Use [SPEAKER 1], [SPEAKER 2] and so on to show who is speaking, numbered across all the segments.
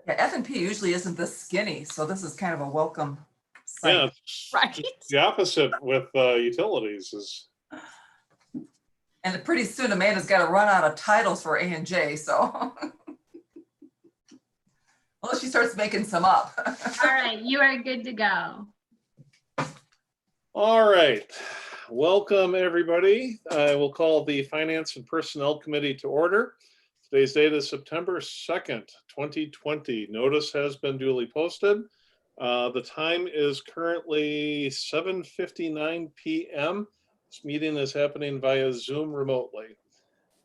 [SPEAKER 1] Yeah, F&P usually isn't this skinny, so this is kind of a welcome sight.
[SPEAKER 2] Yeah, it's
[SPEAKER 3] Right.
[SPEAKER 2] the opposite with utilities is,
[SPEAKER 1] And pretty soon Amanda's got to run out of titles for A&J, so. Unless she starts making some up.
[SPEAKER 3] All right, you are good to go.
[SPEAKER 2] all right. Welcome, everybody. I will call the Finance and Personnel Committee to order. Today's date is September 2nd, 2020. Notice has been duly posted. The time is currently 7:59 p.m. This meeting is happening via Zoom remotely.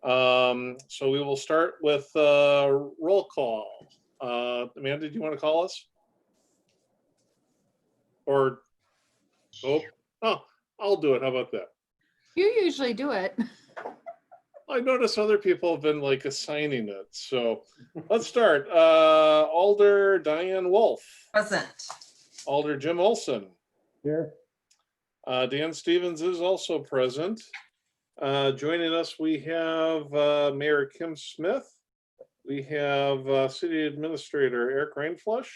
[SPEAKER 2] So we will start with roll call. Amanda, do you want to call us? Or, oh, I'll do it. How about that?
[SPEAKER 4] You usually do it.
[SPEAKER 2] I notice other people have been like assigning it. So let's start. Alder Diane Wolf.
[SPEAKER 1] Present.
[SPEAKER 2] Alder Jim Olson.
[SPEAKER 5] Here.
[SPEAKER 2] Dan Stevens is also present. Joining us, we have Mayor Kim Smith. We have City Administrator Eric Reinflush.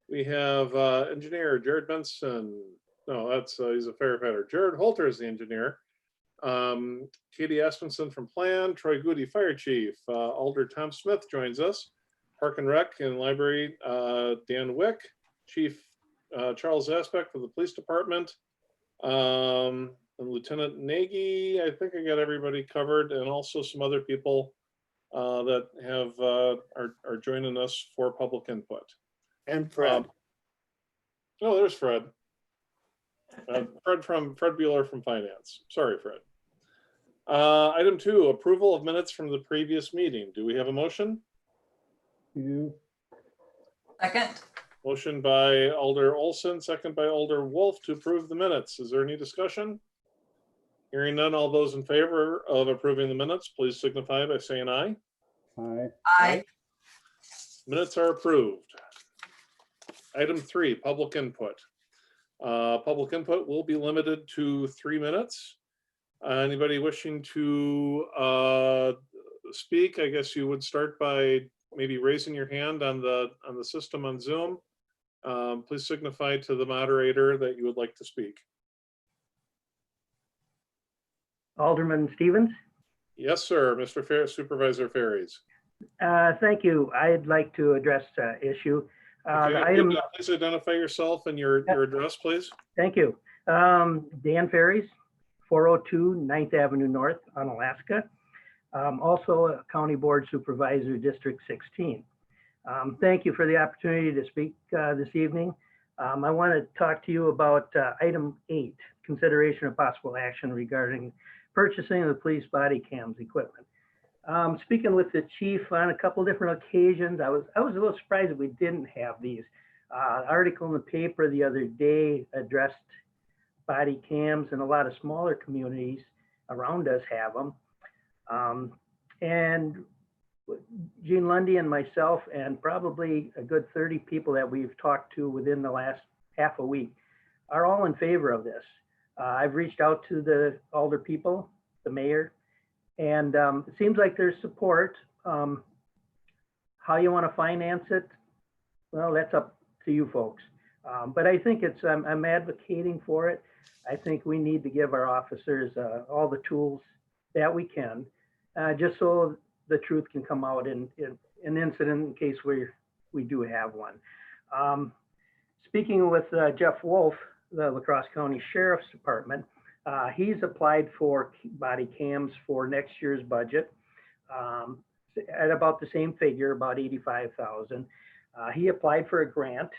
[SPEAKER 2] We have Engineer Jared Benson. No, that's he's a firefighter. Jared Holter is the engineer. Katie Aspenson from Plan. Troy Goody, Fire Chief. Alder Tom Smith joins us. Park and Rec and Library, Dan Wick. Chief Charles Aspect of the Police Department. And Lieutenant Nagy, I think I got everybody covered, and also some other people that have are joining us for public input.
[SPEAKER 5] And Fred.
[SPEAKER 2] Oh, there's Fred. Fred Bueller from Finance. Sorry, Fred. Item 2, approval of minutes from the previous meeting. Do we have a motion?
[SPEAKER 5] You.
[SPEAKER 1] Second.
[SPEAKER 2] Motion by Alder Olson, second by Alder Wolf to approve the minutes. Is there any discussion? Hearing none, all those in favor of approving the minutes, please signify by saying aye.
[SPEAKER 5] Aye.
[SPEAKER 1] Aye.
[SPEAKER 2] Minutes are approved. Item 3, public input. Public input will be limited to 3 minutes. Anybody wishing to speak, I guess you would start by maybe raising your hand on the system on Zoom. Please signify to the moderator that you would like to speak.
[SPEAKER 6] Alderman Stevens.
[SPEAKER 2] Yes, sir. Mr. Supervisor Ferries.
[SPEAKER 6] Thank you. I'd like to address the issue. The item,
[SPEAKER 2] Please identify yourself and your address, please.
[SPEAKER 6] thank you. Dan Ferries, 402 9th Avenue North, Onalaska. Also a County Board Supervisor, District 16. Thank you for the opportunity to speak this evening. I want to talk to you about item 8, consideration of possible action regarding purchasing of the police body cams equipment. Speaking with the chief on a couple different occasions, I was a little surprised that we didn't have these. Article in the paper the other day addressed body cams, and a lot of smaller communities around us have them. And Gene Lundy and myself, and probably a good 30 people that we've talked to within the last half a week, are all in favor of this. I've reached out to the alder people, the mayor, and it seems like there's support. How you want to finance it, well, that's up to you folks. But I think I'm advocating for it. I think we need to give our officers all the tools that we can, just so the truth can come out in an incident in case we do have one. Speaking with Jeff Wolf, the La Crosse County Sheriff's Department, he's applied for body cams for next year's budget at about the same figure, about $85,000. He applied for a grant,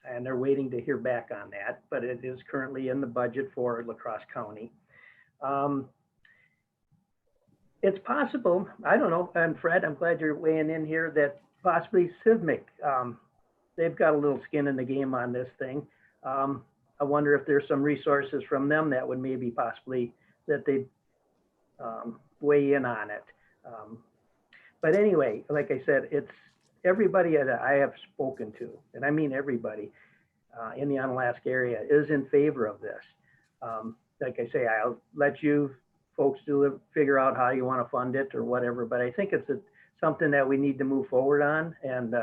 [SPEAKER 6] and they're waiting to hear back on that, but it is currently in the budget for La Crosse County. It's possible, I don't know, and Fred, I'm glad you're weighing in here, that possibly CIVMIC, they've got a little skin in the game on this thing. I wonder if there's some resources from them that would maybe possibly, that they'd weigh in on it. But anyway, like I said, it's everybody that I have spoken to, and I mean everybody in the Onalaska area is in favor of this. Like I say, I'll let you folks to figure out how you want to fund it or whatever, but I think it's something that we need to move forward on. And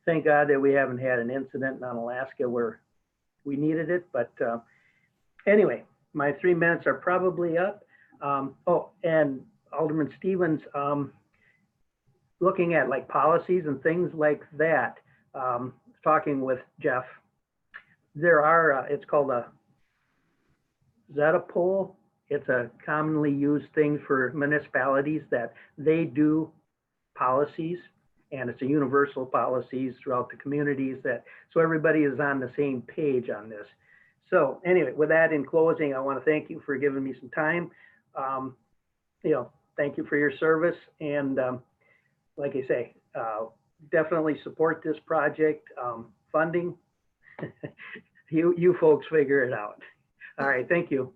[SPEAKER 6] thank God that we haven't had an incident on Alaska where we needed it. But anyway, my 3 minutes are probably up. Oh, and Alderman Stevens, looking at like policies and things like that, talking with Jeff, there are, it's called a Zetapol. It's a commonly used thing for municipalities that they do policies, and it's a universal policies throughout the communities that, so everybody is on the same page on this. So anyway, with that in closing, I want to thank you for giving me some time. Thank you for your service. And like I say, definitely support this project. Funding, you folks figure it out. All right, thank you.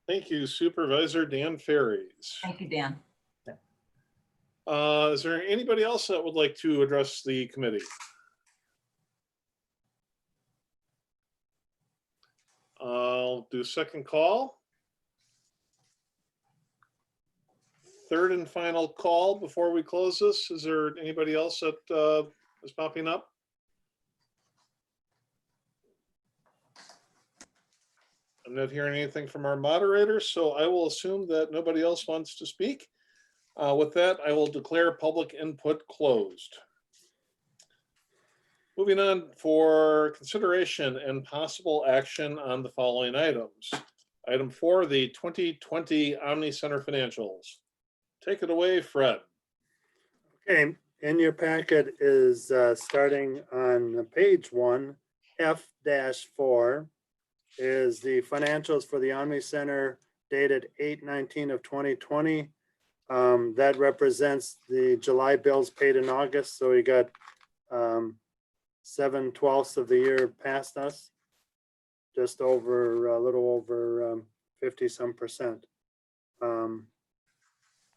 [SPEAKER 2] Thank you, Supervisor Dan Ferries.
[SPEAKER 1] Thank you, Dan.
[SPEAKER 2] Is there anybody else that would like to address the committee? I'll do second call. Third and final call before we close this. Is there anybody else that is popping up? I'm not hearing anything from our moderators, so I will assume that nobody else wants to speak. With that, I will declare public input closed. Moving on for consideration and possible action on the following items. Item 4, the 2020 Omni Center financials. Take it away, Fred.
[SPEAKER 5] Okay, in your packet is starting on page 1, F-4 is the financials for the Omni Center dated 8/19 of 2020. That represents the July bills paid in August. So we got 7/12 of the year past us, just over a little over 50-some%.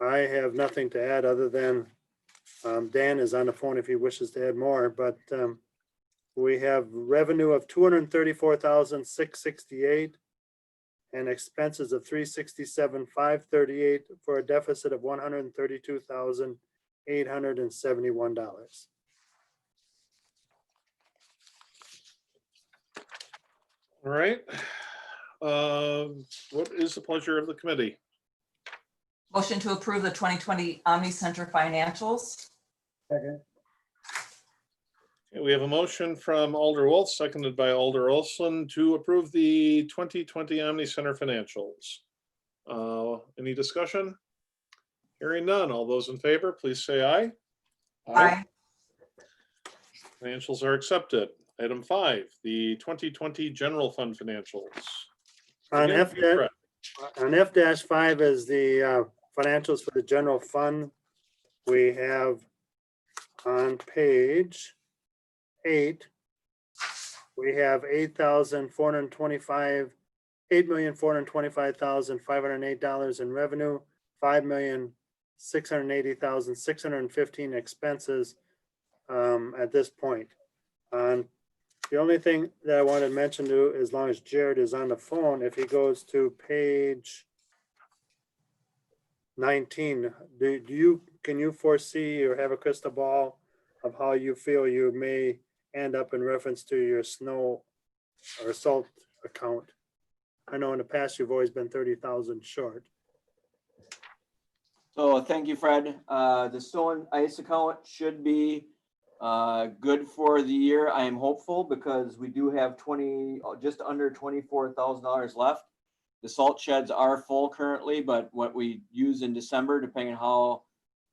[SPEAKER 5] I have nothing to add other than Dan is on the phone if he wishes to add more, but we have revenue of $234,668 and expenses of $367,538 for a deficit of $132,871.
[SPEAKER 2] All right. What is the pleasure of the committee?
[SPEAKER 1] Motion to approve the 2020 Omni Center financials.
[SPEAKER 5] Second.
[SPEAKER 2] Okay, we have a motion from Alder Wolf, seconded by Alder Olson, to approve the 2020 Omni Center financials. Any discussion? Hearing none. All those in favor, please say aye.
[SPEAKER 1] Aye.
[SPEAKER 2] Financials are accepted. Item 5, the 2020 general fund financials.
[SPEAKER 5] On
[SPEAKER 2] Again, Fred.
[SPEAKER 5] F-5 is the financials for the general fund. We have on page 8, we have $8,425,508 in revenue, $5,680,615 expenses at this point. The only thing that I want to mention to, as long as Jared is on the phone, if he goes to page 19, can you foresee or have a crystal ball of how you feel you may end up in reference to your snow or salt account? I know in the past you've always been 30,000 short.
[SPEAKER 7] So thank you, Fred. The snow and ice account should be good for the year. I am hopeful because we do have just under $24,000 left. The salt sheds are full currently, but what we use in December, depending on how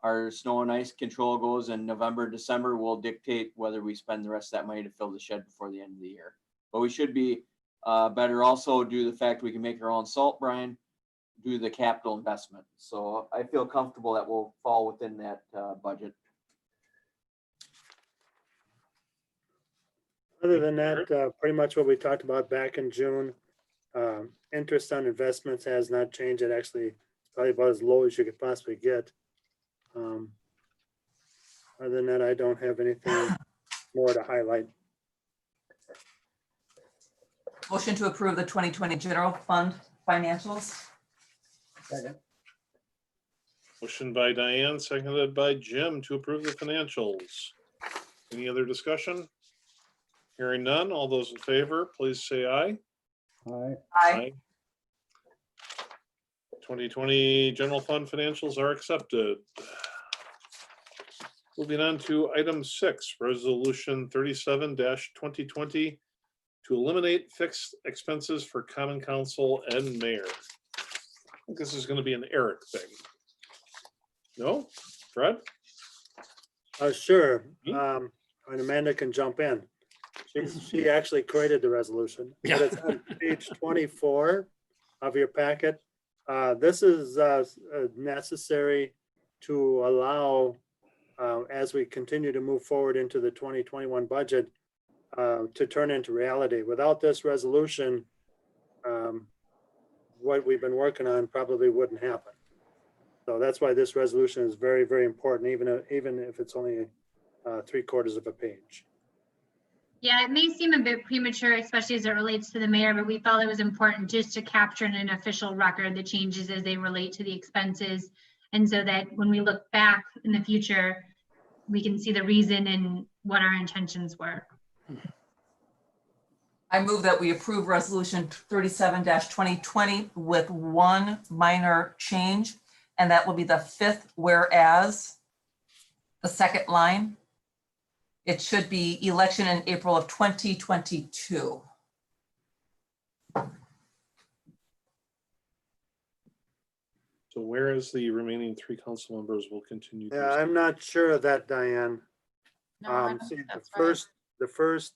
[SPEAKER 7] our snow and ice control goes in November, December, will dictate whether we spend the rest of that money to fill the shed before the end of the year. But we should be better also due to the fact we can make our own salt brine, do the capital investment. So I feel comfortable that we'll fall within that budget.
[SPEAKER 5] Other than that, pretty much what we talked about back in June. Interest on investments has not changed. It actually is probably about as low as you could possibly get. Other than that, I don't have anything more to highlight.
[SPEAKER 1] Motion to approve the 2020 general fund financials.
[SPEAKER 2] Motion by Diane, seconded by Jim to approve the financials. Any other discussion? Hearing none, all those in favor, please say aye.
[SPEAKER 1] Aye.
[SPEAKER 2] 2020 general fund financials are accepted. Moving on to item 6, resolution 37-2020 to eliminate fixed expenses for common council and mayor. I think this is going to be an Eric thing. No? Fred?
[SPEAKER 5] Sure.
[SPEAKER 2] Me?
[SPEAKER 5] And Amanda can jump in. She actually created the resolution. But it's on page 24 of your packet. This is necessary to allow, as we continue to move forward into the 2021 budget, to turn into reality. Without this resolution, what we've been working on probably wouldn't happen. So that's why this resolution is very, very important, even if it's only 3/4 of a page.
[SPEAKER 3] Yeah, it may seem a bit premature, especially as it relates to the mayor, but we felt it was important just to capture in an official record the changes as they relate to the expenses. And so that when we look back in the future, we can see the reason and what our intentions were.
[SPEAKER 1] I move that we approve resolution 37-2020 with one minor change, and that will be the 5th whereas, the second line. It should be election in April of 2022.
[SPEAKER 2] So whereas the remaining 3 council members will continue. to
[SPEAKER 5] Yeah, I'm not sure of that, Diane.
[SPEAKER 4] No, I don't
[SPEAKER 5] See,
[SPEAKER 4] think
[SPEAKER 5] the
[SPEAKER 4] that's right.
[SPEAKER 5] first,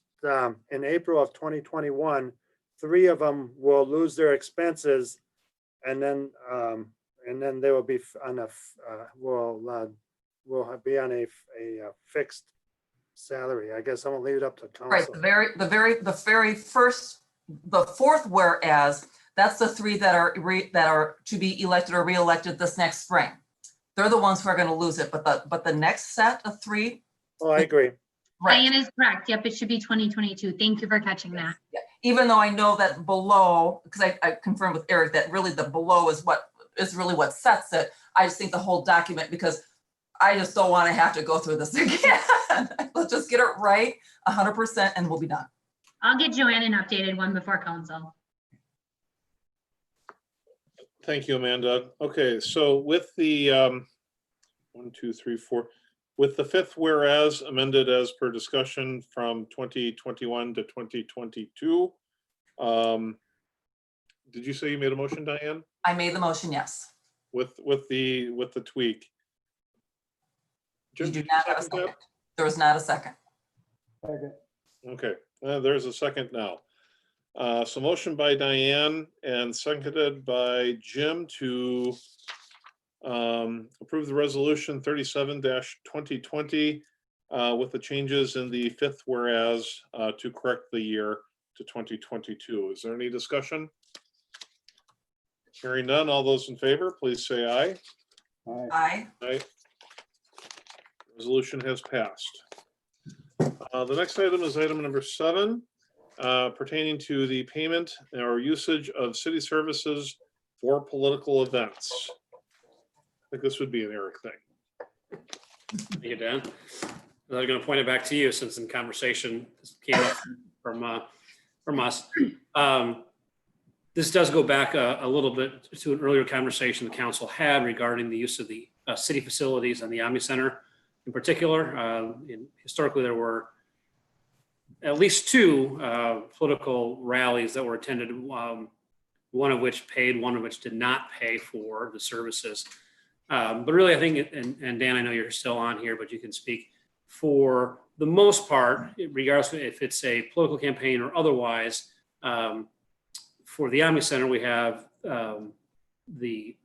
[SPEAKER 5] in April of 2021, 3 of them will lose their expenses. And then they will be on a, will be on a fixed salary. I guess I'm gonna leave it up to
[SPEAKER 1] Right,
[SPEAKER 5] council.
[SPEAKER 1] the very first, the 4th whereas, that's the 3 that are to be elected or re-elected this next spring. They're the ones who are gonna lose it, but the next set of 3,
[SPEAKER 5] Oh, I agree.
[SPEAKER 1] right.
[SPEAKER 3] Diane is correct. Yep, it should be 2022. Thank you for catching that.
[SPEAKER 1] Yeah, even though I know that below, because I confirmed with Eric that really the below is really what sets it. I just think the whole document, because I just don't want to have to go through this again. Let's just get it right 100% and we'll be done.
[SPEAKER 3] I'll get Joanne an updated one before council.
[SPEAKER 2] Thank you, Amanda. Okay, so with the 1, 2, 3, 4, with the 5th whereas amended as per discussion from 2021 to 2022. Did you say you made a motion, Diane?
[SPEAKER 1] I made the motion, yes.
[SPEAKER 2] With the tweak?
[SPEAKER 1] You
[SPEAKER 2] Jim,
[SPEAKER 1] do
[SPEAKER 2] did
[SPEAKER 1] not have a
[SPEAKER 2] second that?
[SPEAKER 1] second. There was not a second.
[SPEAKER 2] Okay, there's a second now. So motion by Diane and seconded by Jim to approve the resolution 37-2020 with the changes in the 5th whereas to correct the year to 2022. Is there any discussion? Hearing none, all those in favor, please say aye.
[SPEAKER 1] Aye.
[SPEAKER 2] Aye. Resolution has passed. The next item is item number 7, pertaining to the payment or usage of city services for political events. I think this would be an Eric thing.
[SPEAKER 8] Thank you, Dan. I'm going to point it back to you since in conversation this came up from us. This does go back a little bit to an earlier conversation the council had regarding the use of the city facilities and the Omni Center in particular. Historically, there were at least 2 political rallies that were attended, one of which paid, one of which did not pay for the services. But really, I think, and Dan, I know you're still on here, but you can speak. For the most part, regardless of if it's a political campaign or otherwise, for the Omni Center, we have the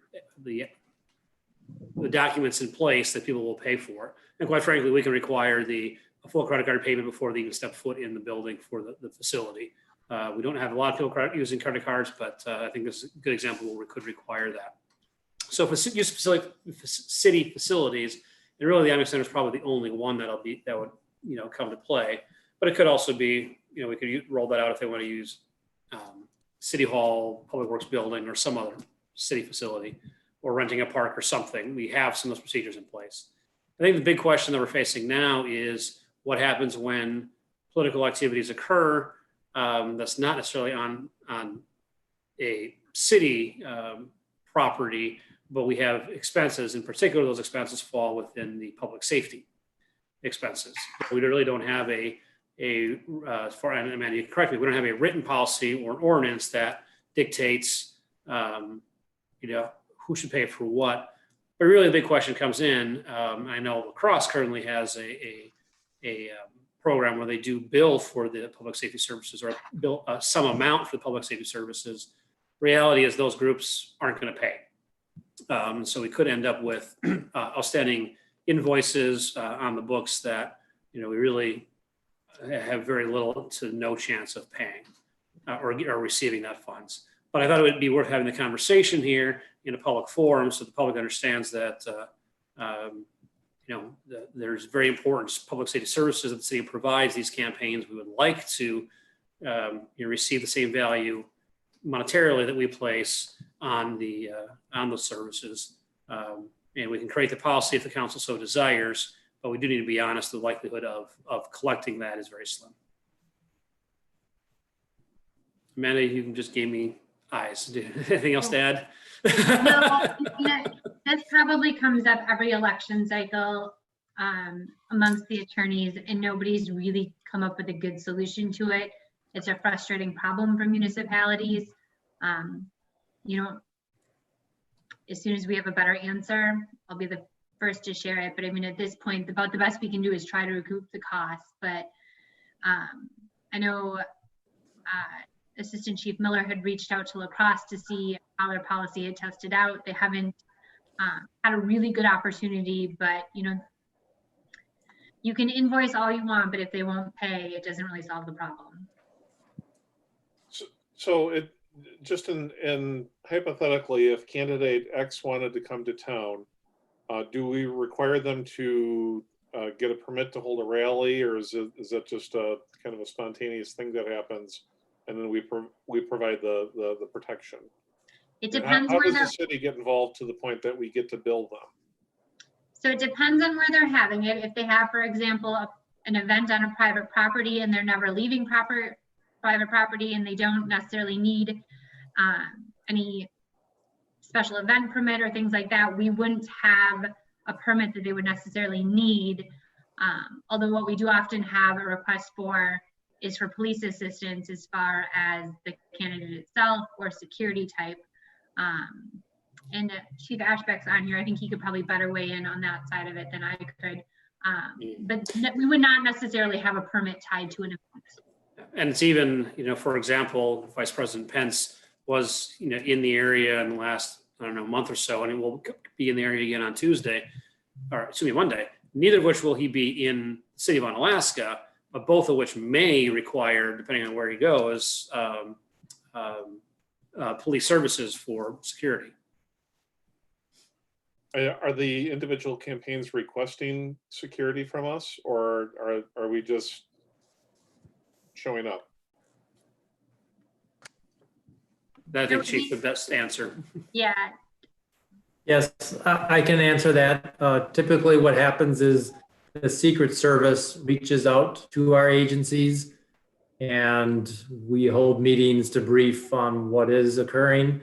[SPEAKER 8] documents in place that people will pay for. And quite frankly, we can require a full credit card payment before they even step foot in the building for the facility. We don't have a lot of people using credit cards, but I think this is a good example where we could require that. So for use of city facilities, and really the Omni Center is probably the only one that would come to play. But it could also be, we could roll that out if they want to use City Hall, Public Works Building, or some other city facility. or renting a park or something. We have some of those procedures in place. I think the big question that we're facing now is what happens when political activities occur that's not necessarily on a city property, but we have expenses. In particular, those expenses fall within the public safety expenses. We really don't have Amanda, you correct me, we don't have a written policy or an ordinance that dictates, who should pay for what. But really, the big question comes in. I know La Crosse currently has a program where they do bill for the public safety services, or bill some amount for the public safety services. Reality is those groups aren't going to pay. So we could end up with outstanding invoices on the books that we really have very little to no chance of paying or receiving that funds. But I thought it would be worth having the conversation here in a public forum so the public understands that there's very important public safety services that the city provides these campaigns. We would like to receive the same value monetarily that we place on those services. And we can create the policy if the council so desires, but we do need to be honest, the likelihood of collecting that is very slim. Amanda, you just gave me eyes. Anything else to add?
[SPEAKER 3] No, this probably comes up every election cycle amongst the attorneys, and nobody's really come up with a good solution to it. It's a frustrating problem for municipalities. As soon as we have a better answer, I'll be the first to share it. But I mean, at this point, about the best we can do is try to recoup the costs. But I know Assistant Chief Miller had reached out to La Crosse to see how their policy had tested out. They haven't had a really good opportunity, but you can invoice all you want, but if they won't pay, it doesn't really solve the problem.
[SPEAKER 2] So it just in hypothetically, if candidate X wanted to come to town, do we require them to get a permit to hold a rally, or is that just a kind of a spontaneous thing that happens, and then we provide the protection?
[SPEAKER 3] It depends
[SPEAKER 2] how
[SPEAKER 3] where
[SPEAKER 2] does
[SPEAKER 3] they're.
[SPEAKER 2] the city get involved to the point that we get to bill them?
[SPEAKER 3] So it depends on where they're having it. If they have, for example, an event on a private property and they're never leaving private property and they don't necessarily need any special event permit or things like that, we wouldn't have a permit that they would necessarily need. Although what we do often have a request for is for police assistance as far as the candidate itself or security type. And Chief Ashbeck's on here. I think he could probably better weigh in on that side of it than I could. But we would not necessarily have a permit tied to an event.
[SPEAKER 8] And it's even, for example, Vice President Pence was, in the area in the last, month or so, and he will be in the area again on Monday. Neither of which will he be in the city of Onalaska, but both of which may require, depending on where he goes, police services for security.
[SPEAKER 2] Are the individual campaigns requesting security from us, or are we just showing up?
[SPEAKER 8] I think, Chief, the best answer.
[SPEAKER 3] Yeah.
[SPEAKER 9] Yes, I can answer that. Typically what happens is the Secret Service reaches out to our agencies and we hold meetings to brief on what is occurring.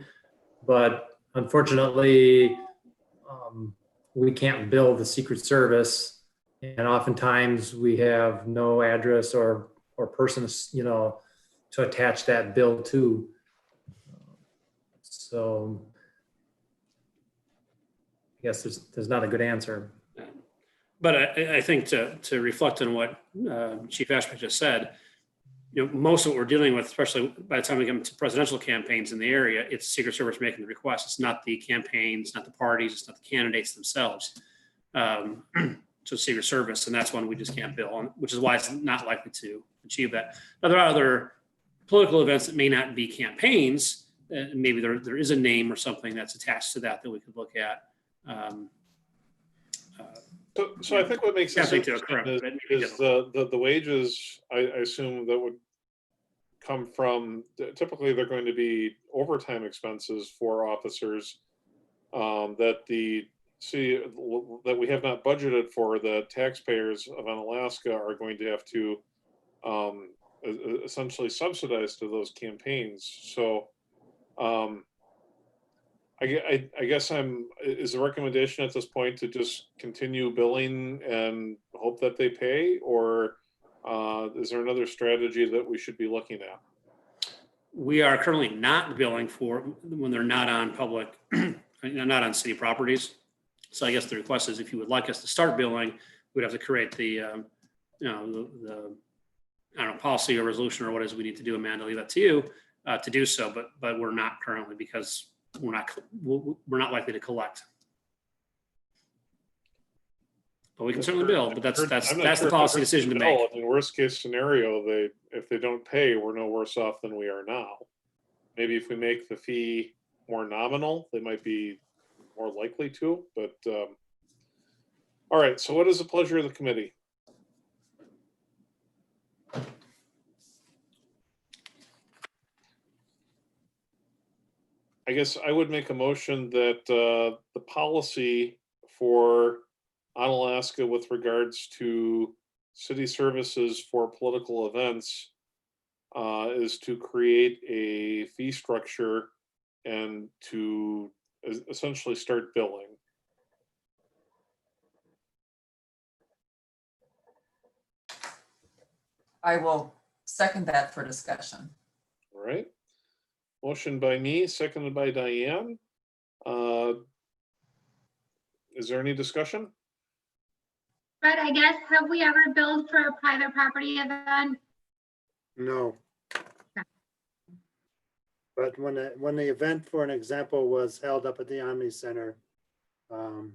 [SPEAKER 9] But unfortunately, we can't bill the Secret Service. And oftentimes we have no address or person, to attach that bill to. So I guess there's not a good answer.
[SPEAKER 8] But I think to reflect on what Chief Ashbeck just said, most of what we're dealing with, especially by the time we come to presidential campaigns in the area, it's the Secret Service making the request. It's not the campaigns, not the parties, it's not the candidates themselves. So Secret Service, and that's one we just can't bill, which is why it's not likely to achieve that. Now, there are other political events that may not be campaigns. Maybe there is a name or something that's attached to that we could look at.
[SPEAKER 2] So I think what makes this
[SPEAKER 8] Something to
[SPEAKER 2] interesting
[SPEAKER 8] occur,
[SPEAKER 2] is the wages, I assume, that would come from, typically they're going to be overtime expenses for officers. that the city, that we have not budgeted for, the taxpayers of Unalaska are going to have to essentially subsidize to those campaigns. So I guess is the recommendation at this point to just continue billing and hope that they pay, or is there another strategy that we should be looking at?
[SPEAKER 8] We are currently not billing for when they're not on public, not on city properties. So I guess the request is if you would like us to start billing, we'd have to create the, I don't know, policy or resolution or what it is we need to do. Amanda, leave that to you to do so, but we're not currently because we're not likely to collect. But we can certainly bill, but that's the policy decision to make.
[SPEAKER 2] In worst case scenario, if they don't pay, we're no worse off than we are now. Maybe if we make the fee more nominal, they might be more likely to, but all right, so what is the pleasure of the committee? I guess I would make a motion that the policy for Unalaska with regards to city services for political events is to create a fee structure and to essentially start billing.
[SPEAKER 1] I will second that for discussion.
[SPEAKER 2] All right. Motion by me, seconded by Diane. Is there any discussion?
[SPEAKER 3] Fred, I guess, have we ever billed for a private property event?
[SPEAKER 5] No. But when the event, for an example, was held up at the Omni Center, on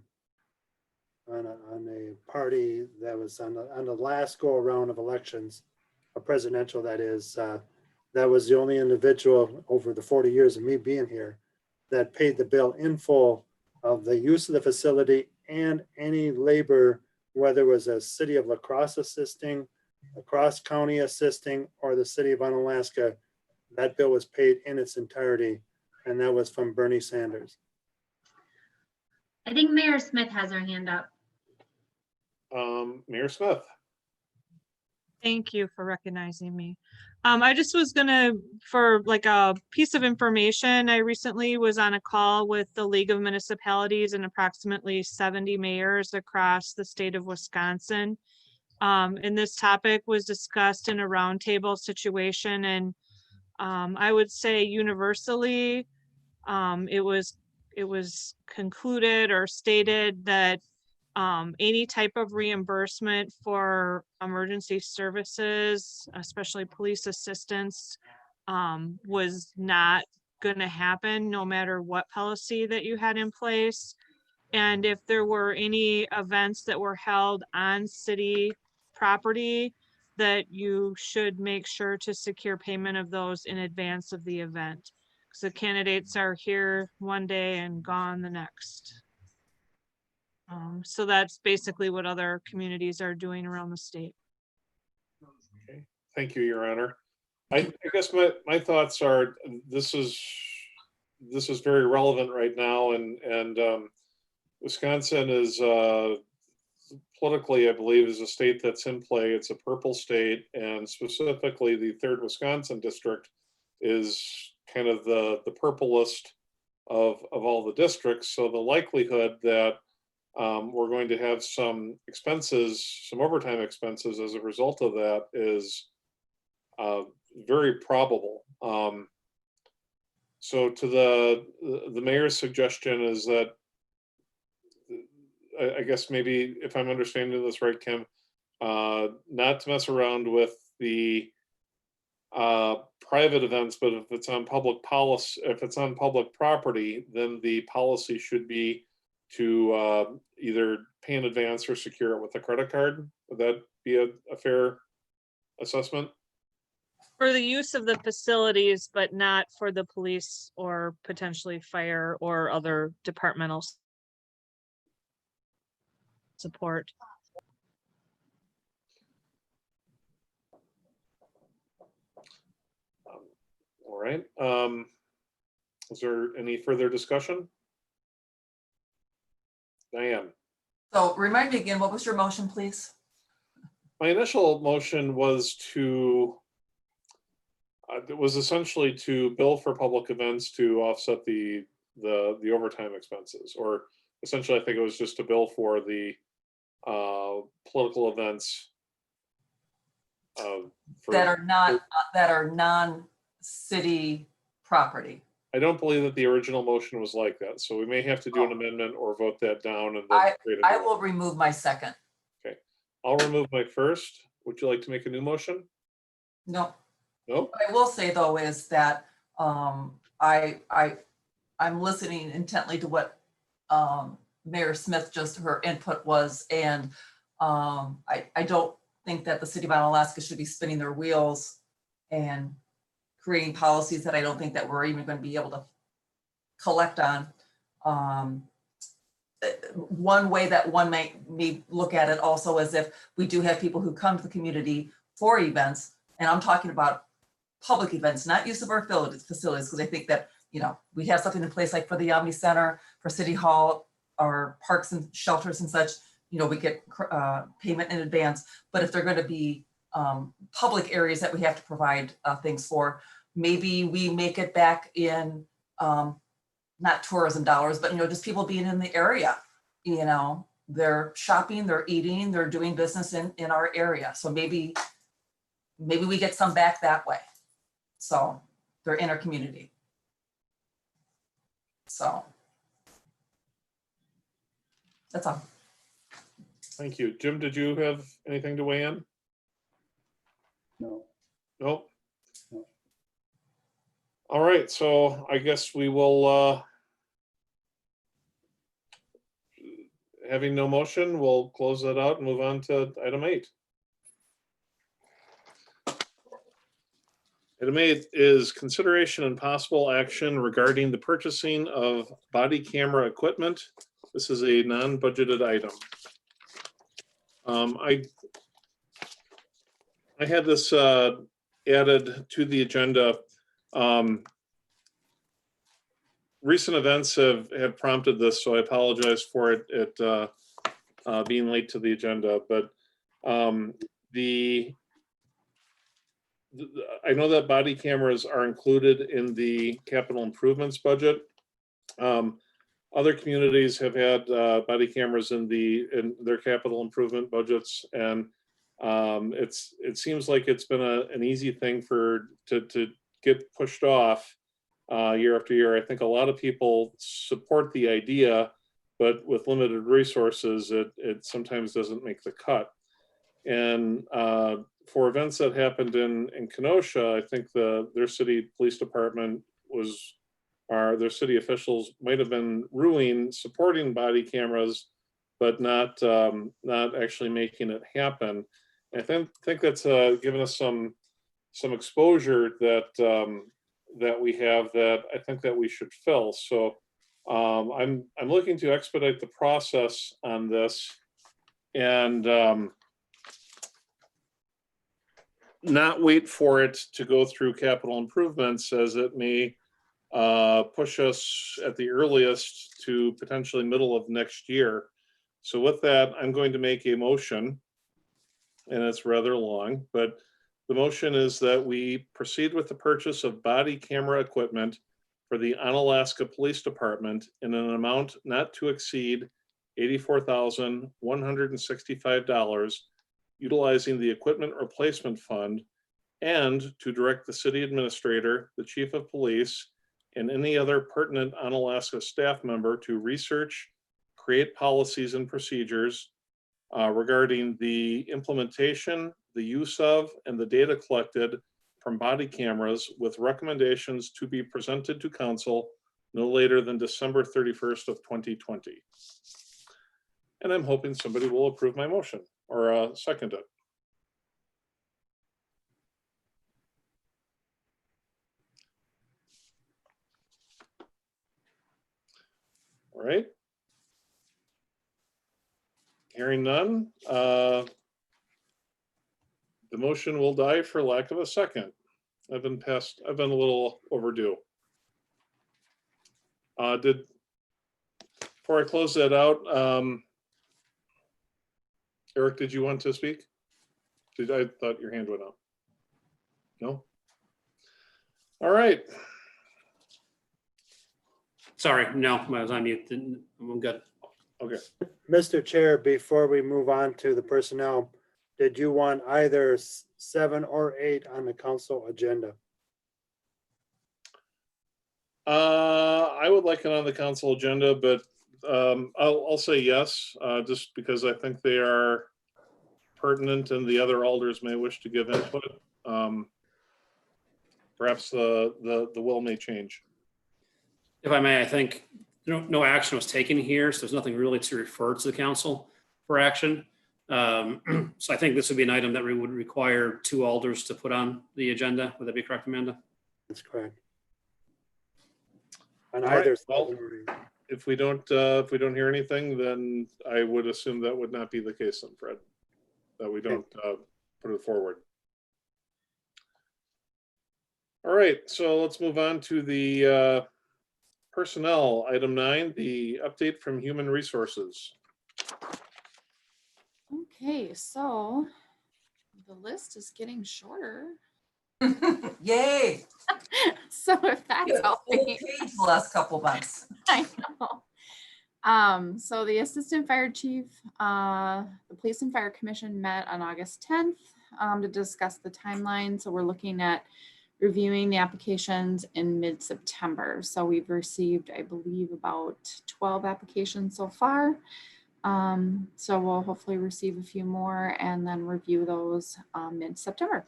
[SPEAKER 5] a party that was on the last go around of elections, a presidential that is, that was the only individual over the 40 years of me being here that paid the bill in full of the use of the facility and any labor, whether it was a city of La Crosse assisting, La Crosse County assisting, or the city of Unalaska. That bill was paid in its entirety, and that was from Bernie Sanders.
[SPEAKER 3] I think Mayor Smith has her hand up.
[SPEAKER 2] Mayor Smith.
[SPEAKER 10] Thank you for recognizing me. I just was gonna, for like a piece of information, I recently was on a call with the League of Municipalities and approximately 70 mayors across the state of Wisconsin. And this topic was discussed in a roundtable situation, and I would say universally, it was concluded or stated that any type of reimbursement for emergency services, especially police assistance, was not going to happen no matter what policy that you had in place. And if there were any events that were held on city property, that you should make sure to secure payment of those in advance of the event. Because the candidates are here one day and gone the next. So that's basically what other communities are doing around the state.
[SPEAKER 2] Okay. Thank you, Your Honor. I guess my thoughts are this is very relevant right now, and Wisconsin is politically, I believe, is a state that's in play. It's a purple state, and specifically the 3rd Wisconsin district is kind of the purplest of all the districts. So the likelihood that we're going to have some expenses, some overtime expenses as a result of that is very probable. So to the mayor's suggestion is that, I guess maybe if I'm understanding this right, Kim, not to mess around with the private events, but if it's on public policy, if it's on public property, then the policy should be to either pay in advance or secure it with a credit card. Would that be a fair assessment?
[SPEAKER 10] For the use of the facilities, but not for the police or potentially fire or other departmental support.
[SPEAKER 2] All right. Is there any further discussion? Diane.
[SPEAKER 1] So remind me again, what was your motion, please?
[SPEAKER 2] My initial motion was to, it was essentially to bill for public events to offset the overtime expenses, or essentially, I think it was just to bill for the political events.
[SPEAKER 1] That are non-city property.
[SPEAKER 2] I don't believe that the original motion was like that, so we may have to do an amendment or vote that down and then. create a
[SPEAKER 1] I
[SPEAKER 2] new
[SPEAKER 1] will
[SPEAKER 2] one.
[SPEAKER 1] remove my second.
[SPEAKER 2] I'll remove my first. Would you like to make a new motion?
[SPEAKER 1] No,
[SPEAKER 2] No?
[SPEAKER 1] what I will say though is that I'm listening intently to what Mayor Smith just her input was, and I don't think that the city of Onalaska should be spinning their wheels and creating policies that I don't think that we're even going to be able to collect on. One way that one may look at it also is if we do have people who come to the community for events, and I'm talking about public events, not use of our facilities, because I think that, we have something in place like for the Omni Center, for City Hall, our parks and shelters and such, we get payment in advance. But if they're going to be public areas that we have to provide things for, maybe we make it back in not tourism dollars, but just people being in the area. They're shopping, they're eating, they're doing business in our area. So maybe we get some back that way. So they're in our community. So that's all.
[SPEAKER 2] Thank you. Jim, did you have anything to weigh in?
[SPEAKER 5] No.
[SPEAKER 2] Nope.
[SPEAKER 5] No.
[SPEAKER 2] All right, so I guess we will, having no motion, we'll close that out and move on to item 8. Item 8 is consideration and possible action regarding the purchasing of body camera equipment. This is a non-budgeted item. I had this added to the agenda. Recent events have prompted this, so I apologize for it being late to the agenda. But I know that body cameras are included in the capital improvements budget. Other communities have had body cameras in their capital improvement budgets, and it seems like it's been an easy thing to get pushed off year after year. I think a lot of people support the idea, but with limited resources, it sometimes doesn't make the cut. And for events that happened in Kenosha, I think their city police department their city officials might have been supporting body cameras, but not actually making it happen. I think that's given us some exposure that we have that I think that we should fill. So I'm looking to expedite the process on this and not wait for it to go through capital improvements, as it may push us at the earliest to potentially middle of next year. So with that, I'm going to make a motion, and it's rather long, but the motion is that we proceed with the purchase of body camera equipment for the Onalaska Police Department in an amount not to exceed $84,165, utilizing the Equipment Replacement Fund, and to direct the city administrator, the chief of police, and any other pertinent Onalaska staff member to research, create policies and procedures regarding the implementation, the use of, and the data collected from body cameras, with recommendations to be presented to council no later than December 31st of 2020. And I'm hoping somebody will approve my motion or second it. All right. Hearing none, the motion will die for lack of a second. I've been a little overdue. For before I close that out, Eric, did you want to speak? I thought your hand went up. No? All right.
[SPEAKER 8] Sorry, no, I was on mute. I'm good.
[SPEAKER 2] Okay.
[SPEAKER 5] Mr. Chair, before we move on to the personnel, did you want either 7 or 8 on the council agenda?
[SPEAKER 2] I would like it on the council agenda, but I'll say yes, just because I think they are pertinent and the other alders may wish to give input. Perhaps the will may change.
[SPEAKER 8] If I may, I think no action was taken here, so there's nothing really to refer to the council for action. So I think this would be an item that we would require 2 alders to put on the agenda. Would that be correct, Amanda?
[SPEAKER 5] That's correct. On
[SPEAKER 2] All right,
[SPEAKER 5] either
[SPEAKER 2] well,
[SPEAKER 5] 7 or 8.
[SPEAKER 2] if we don't hear anything, then I would assume that would not be the case then, Fred, that we don't put it forward. All right, so let's move on to the personnel, item 9, the update from Human Resources.
[SPEAKER 4] Okay, so the list is getting shorter.
[SPEAKER 1] Yay.
[SPEAKER 4] So if that's
[SPEAKER 1] It's a full
[SPEAKER 4] helping,
[SPEAKER 1] page the last couple months.
[SPEAKER 4] I know. So the assistant fire chief, the police and fire commission met on August 10th to discuss the timeline. So we're looking at reviewing the applications in mid-September. So we've received, I believe, about 12 applications so far. So we'll hopefully receive a few more and then review those mid-September.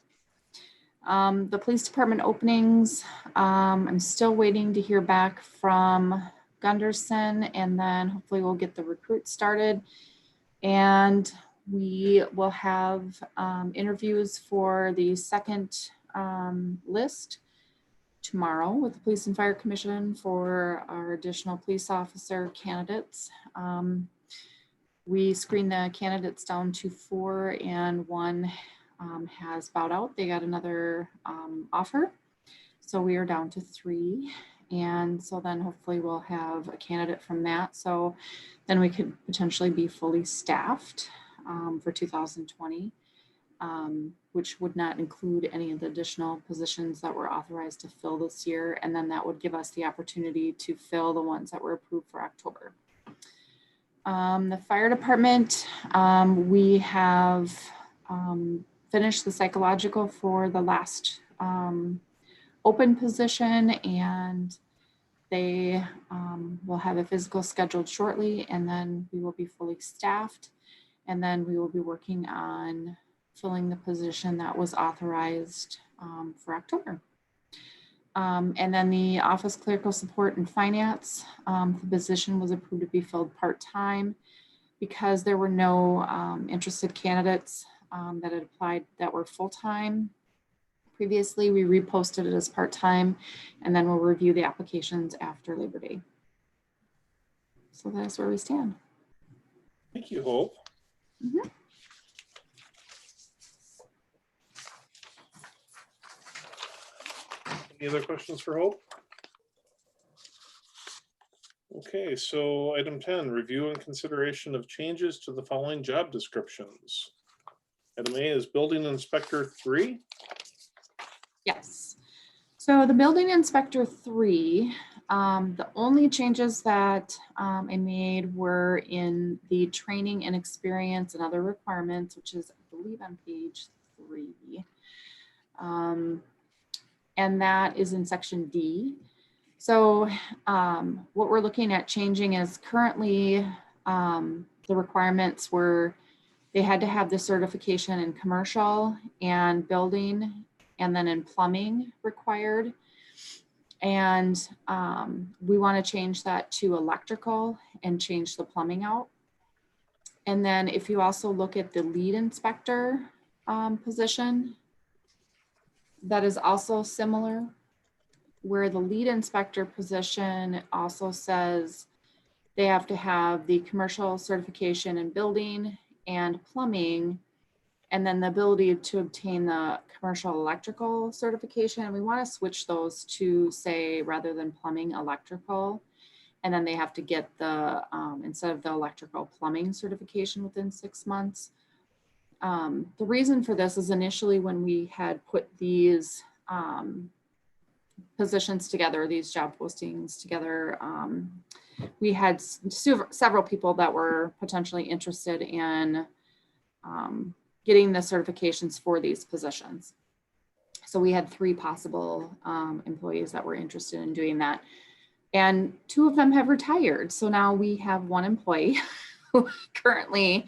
[SPEAKER 4] The police department openings, I'm still waiting to hear back from Gunderson, and then hopefully we'll get the recruit started. And we will have interviews for the second list tomorrow with the Police and Fire Commission for our additional police officer candidates. We screened the candidates down to 4 and 1 has bowed out. They got another offer. So we are down to 3. And so then hopefully we'll have a candidate from that. So then we could potentially be fully staffed for 2020, which would not include any of the additional positions that were authorized to fill this year. And then that would give us the opportunity to fill the ones that were approved for October. The fire department, we have finished the psychological for the last open position, and they will have a physical scheduled shortly, and then we will be fully staffed, and then we will be working on filling the position that was authorized for October. And then the office clerical support and finance, the position was approved to be filled part-time because there were no interested candidates that had applied that were full-time. Previously, we reposted it as part-time, and then we'll review the applications after Labor Day. So that's where we stand.
[SPEAKER 2] Thank you, Hope.
[SPEAKER 4] Mhm.
[SPEAKER 2] Any other questions for Hope? Okay, so item 10, review and consideration of changes to the following job descriptions. Item A is building inspector 3.
[SPEAKER 4] Yes. So the building inspector 3, the only changes that I made were in the training and experience and other requirements, which is, I believe, on page 3. And that is in section D. So what we're looking at changing is currently the requirements were they had to have the certification in commercial and building, and then in plumbing required. And we want to change that to electrical and change the plumbing out. And then if you also look at the lead inspector position, that is also similar, where the lead inspector position also says they have to have the commercial certification in building and plumbing, and then the ability to obtain the commercial electrical certification. And we want to switch those to, say, rather than plumbing, electrical. And then they have to get the, instead of the electrical plumbing certification within 6 months. The reason for this is initially when we had put these positions together, these job postings together, we had several people that were potentially interested in getting the certifications for these positions. So we had 3 possible employees that were interested in doing that. And 2 of them have retired. So now we have 1 employee who currently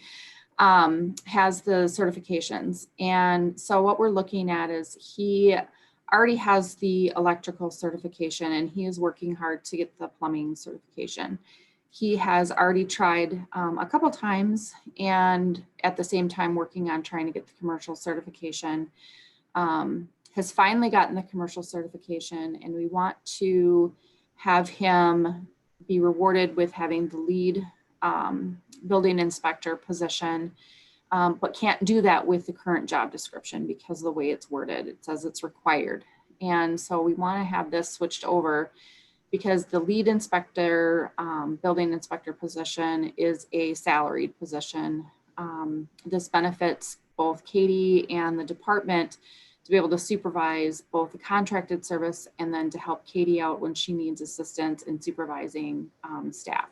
[SPEAKER 4] has the certifications. And so what we're looking at is he already has the electrical certification and he is working hard to get the plumbing certification. He has already tried a couple times and at the same time working on trying to get the commercial certification. Has finally gotten the commercial certification, and we want to have him be rewarded with having the lead building inspector position, but can't do that with the current job description because of the way it's worded. It says it's required. And so we want to have this switched over because the lead inspector, building inspector position is a salaried position. This benefits both Katie and the department to be able to supervise both the contracted service and then to help Katie out when she needs assistance in supervising staff.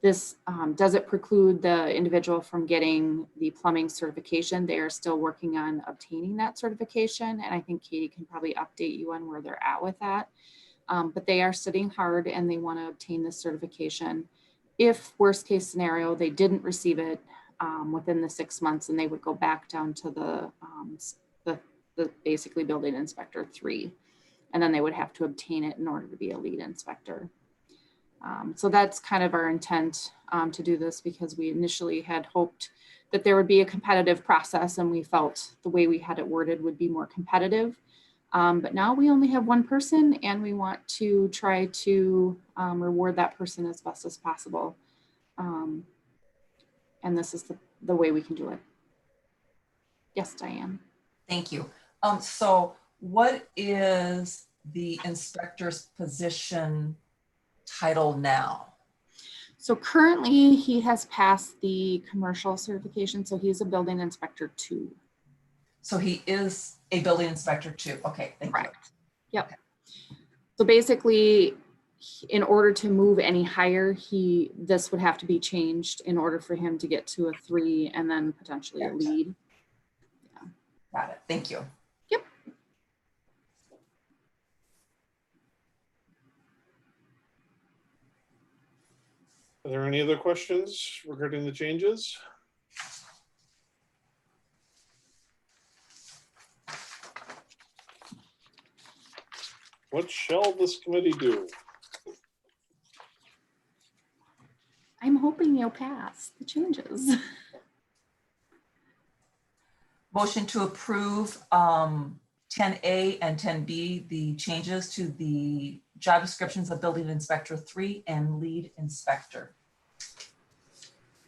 [SPEAKER 4] This doesn't preclude the individual from getting the plumbing certification. They are still working on obtaining that certification. And I think Katie can probably update you on where they're at with that. But they are studying hard and they want to obtain this certification. If worst case scenario, they didn't receive it within the 6 months, and they would go back down to the basically building inspector 3, and then they would have to obtain it in order to be a lead inspector. So that's kind of our intent to do this, because we initially had hoped that there would be a competitive process, and we felt the way we had it worded would be more competitive. But now we only have 1 person, and we want to try to reward that person as best as possible. And this is the way we can do it. Yes, Diane.
[SPEAKER 1] Thank you. So what is the inspector's position title now?
[SPEAKER 4] So currently he has passed the commercial certification. So he's a building inspector 2.
[SPEAKER 1] So he is a building inspector 2. Okay, thank you.
[SPEAKER 4] Correct. Yep. So basically, in order to move any higher, this would have to be changed in order for him to get to a 3 and then potentially a lead.
[SPEAKER 1] Got it. Thank you.
[SPEAKER 4] Yep.
[SPEAKER 2] Are there any other questions regarding the changes? What shall this committee do?
[SPEAKER 4] I'm hoping you'll pass the changes.
[SPEAKER 1] Motion to approve 10A and 10B, the changes to the job descriptions of building inspector 3 and lead inspector.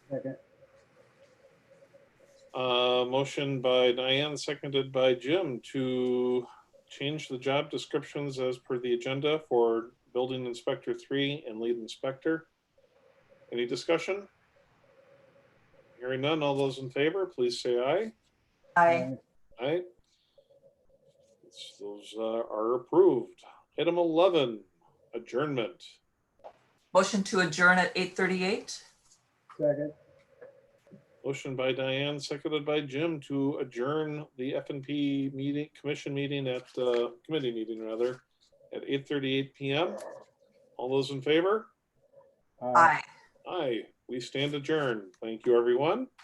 [SPEAKER 5] Second.
[SPEAKER 2] Motion by Diane, seconded by Jim, to change the job descriptions as per the agenda for building inspector 3 and lead inspector. Any discussion? Hearing none, all those in favor, please say aye.
[SPEAKER 1] Aye.
[SPEAKER 2] Aye. Those are approved. Item 11, adjournment.
[SPEAKER 1] Motion to adjourn at 8:38.
[SPEAKER 5] Second.
[SPEAKER 2] Motion by Diane, seconded by Jim, to adjourn the F&P meeting, commission meeting committee meeting rather, at 8:38 PM. All those in favor?
[SPEAKER 1] Aye.
[SPEAKER 2] Aye. We stand adjourned. Thank you, everyone.